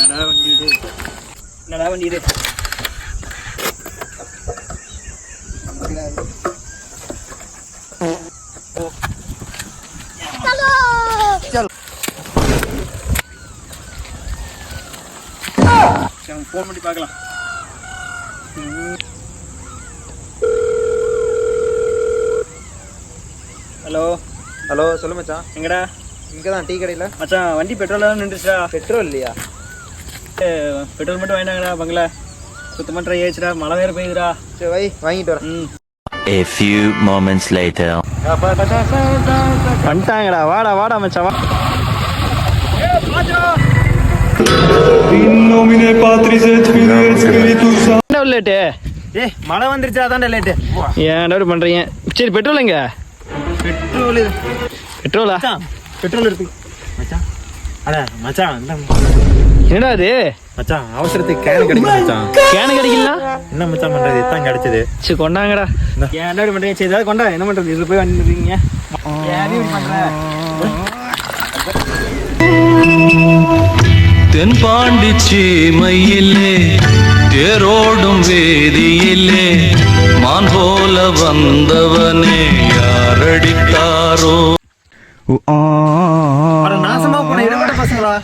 என்னடா வண்டி இது? என்னடா வண்டி இது? ஃபோன் பண்ணி பார்க்கலாம். ஹலோ ஹலோ, சொல்லு மச்சான். எங்கடா? இங்கே தான் டீ கடையில். மச்சான் வண்டி பெட்ரோலாக நின்றுச்சா? பெட்ரோல் இல்லையா? பெட்ரோல் மட்டும் வாங்கிட்டாங்கடா பங்களா. சுத்தமாக ட்ரை ஆயிடுச்சுடா, மழை வேறு பெய்யுதுடா. சரி வை, வாங்கிட்டு வரேன். A few moments later. வந்துட்டாங்கடா, வாடா வாடா மச்சான் வா. லேட்டு மழை வந்துருச்சு, அதான்டா லேட்டு. ஏன்டா இப்படி பண்றீங்க? சரி பெட்ரோல் எங்க? பெட்ரோலா? பெட்ரோல் இருக்கு மச்சான். அட மச்சான், என்னடா அது மச்சான், அவசரத்துக்கு கேன் கிடைக்கும் மச்சான். கேனு கிடைக்கல? என்ன மச்சான் பண்றது? இதுதான் கிடைச்சது. சரி கொண்டாங்கடா. ஏன்டா இப்படி பண்றீங்க? சரி ஏதாவது கொண்டா, என்ன பண்றது? இதுல போய் வந்துருக்கீங்க. தென்பாண்டி சீமையிலே தேரோடும் வேதியிலே மான் போல வந்தவனே யாரடித்தாரோ? நாசமா போன பசங்களா?